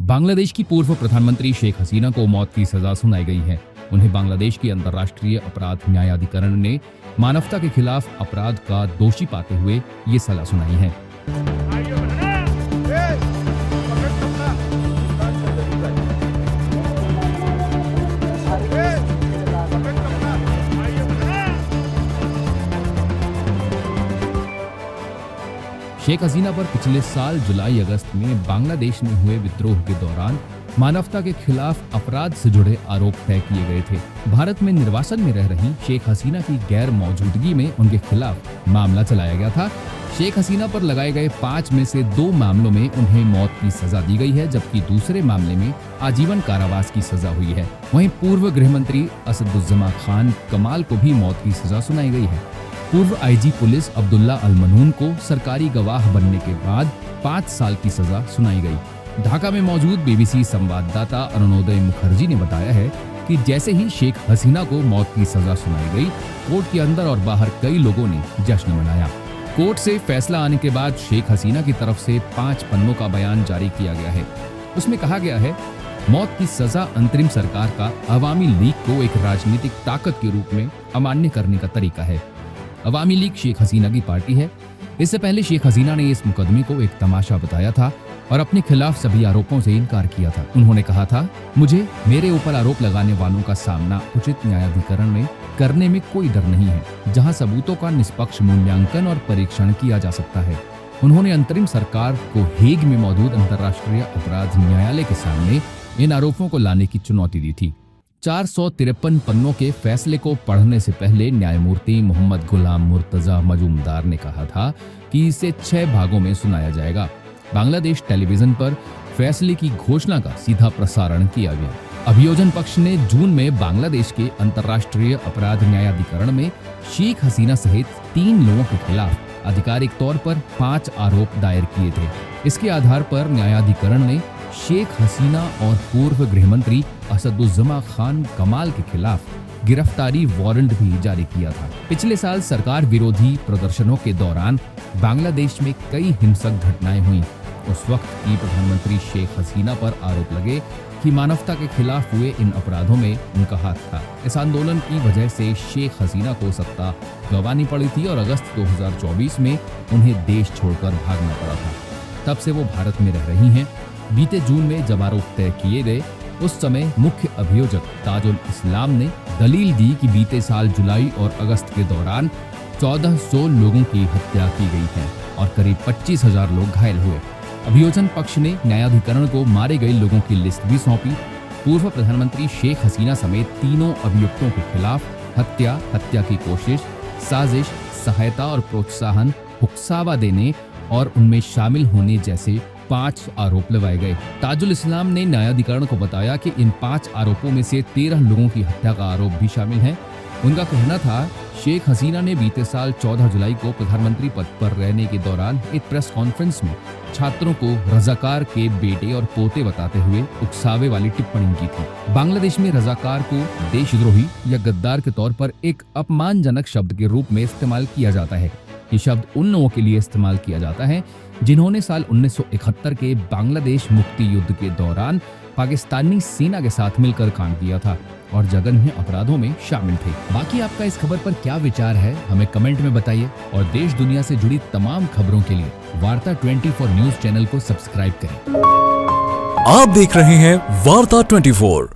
बांग्लादेश की पूर्व प्रधानमंत्री शेख हसीना को मौत की सजा सुनाई गई है। उन्हें बांग्लादेश की अंतर्राष्ट्रीय अपराध न्यायाधिकरण ने मानवता के खिलाफ अपराध का दोषी पाते हुए ये सजा सुनाई है। शेख हसीना पर पिछले साल जुलाई अगस्त में बांग्लादेश में हुए विद्रोह के दौरान मानवता के खिलाफ अपराध से जुड़े आरोप तय किए गए थे। भारत में निर्वासन में रह रही शेख हसीना की गैर मौजूदगी में उनके खिलाफ मामला चलाया गया था। शेख हसीना पर लगाए गए 5 में से 2 मामलों में उन्हें मौत की सजा दी गई है, जबकि दूसरे मामले में आजीवन कारावास की सजा हुई है। वहीं पूर्व गृह मंत्री असदुज्जमा खान कमाल को भी मौत की सजा सुनाई गई है। पूर्व आईजी पुलिस अब्दुल्ला अल मनून को सरकारी गवाह बनने के बाद 5 साल की सजा सुनाई गई। ढाका में मौजूद बीबीसी संवाददाता अरुणोदय मुखर्जी ने बताया है कि जैसे ही शेख हसीना को मौत की सजा सुनाई गई, कोर्ट के अंदर और बाहर कई लोगों ने जश्न मनाया। कोर्ट से फैसला आने के बाद शेख हसीना की तरफ से 5 पन्नों का बयान जारी किया गया है। उसमें कहा गया है, मौत की सजा अंतरिम सरकार का अवामी लीग को एक राजनीतिक ताकत के रूप में अमान्य करने का तरीका है। अवामी लीग शेख हसीना की पार्टी है। इससे पहले शेख हसीना ने इस मुकदमे को एक तमाशा बताया था और अपने खिलाफ सभी आरोपों से इनकार किया था। उन्होंने कहा था, मुझे मेरे ऊपर आरोप लगाने वालों का सामना उचित न्यायाधिकरण में करने में कोई डर नहीं है, जहां सबूतों का निष्पक्ष मूल्यांकन और परीक्षण किया जा सकता है। उन्होंने अंतरिम सरकार को हेग में मौजूद अंतर्राष्ट्रीय अपराध न्यायालय के सामने इन आरोपों को लाने की चुनौती दी थी। 453 पन्नों के फैसले को पढ़ने से पहले न्यायमूर्ति मोहम्मद गुलाम मुर्तजा मजूमदार ने कहा था कि इसे 6 भागों में सुनाया जाएगा। बांग्लादेश टेलीविजन पर फैसले की घोषणा का सीधा प्रसारण किया गया। अभियोजन पक्ष ने जून में बांग्लादेश के अंतर्राष्ट्रीय अपराध न्यायाधिकरण में शेख हसीना सहित 3 लोगों के खिलाफ आधिकारिक तौर पर 5 आरोप दायर किए थे। इसके आधार पर न्यायाधिकरण ने शेख हसीना और पूर्व गृह मंत्री असदुज्जमा खान कमाल के खिलाफ गिरफ्तारी वारंट भी जारी किया था। पिछले साल सरकार विरोधी प्रदर्शनों के दौरान बांग्लादेश में कई हिंसक घटनाएं हुई। उस वक्त की प्रधानमंत्री शेख हसीना पर आरोप लगे कि मानवता के खिलाफ हुए इन अपराधों में उनका हाथ था। इस आंदोलन की वजह से शेख हसीना को सत्ता गंवानी पड़ी थी और अगस्त 2024 में उन्हें देश छोड़कर भागना पड़ा था। तब से वो भारत में रह रही हैं। बीते जून में जब आरोप तय किए गए, उस समय मुख्य अभियोजक ताजुल इस्लाम ने दलील दी कि बीते साल जुलाई और अगस्त के दौरान 1400 लोगों की हत्या की गई है और करीब 25,000 लोग घायल हुए। अभियोजन पक्ष ने न्यायाधिकरण को मारे गए लोगों की लिस्ट भी सौंपी। पूर्व प्रधानमंत्री शेख हसीना समेत 3 अभियुक्तों के खिलाफ हत्या, हत्या की कोशिश, साजिश, सहायता और प्रोत्साहन, उकसावा देने और उनमें शामिल होने जैसे 5 आरोप लगाए गए। ताजुल इस्लाम ने न्यायाधिकरण को बताया कि इन 5 आरोपों में से 13 लोगों की हत्या का आरोप भी शामिल है। उनका कहना था, शेख हसीना ने बीते साल 14 जुलाई को प्रधानमंत्री पद पर रहने के दौरान एक प्रेस कॉन्फ्रेंस में छात्रों को रजाकार के बेटे और पोते बताते हुए उकसावे वाली टिप्पणी की थी। बांग्लादेश में रजाकार को देशद्रोही या गद्दार के तौर पर एक अपमानजनक शब्द के रूप में इस्तेमाल किया जाता है। ये शब्द उन लोगों के लिए इस्तेमाल किया जाता है जिन्होंने साल 1971 के बांग्लादेश मुक्ति युद्ध के दौरान पाकिस्तानी सेना के साथ मिलकर काम किया था और जघन्य अपराधों में शामिल थे। बाकी आपका इस खबर पर क्या विचार है, हमें कमेंट में बताइए और देश दुनिया से जुड़ी तमाम खबरों के लिए वार्ता 24 न्यूज चैनल को सब्सक्राइब करें। आप देख रहे हैं वार्ता 24।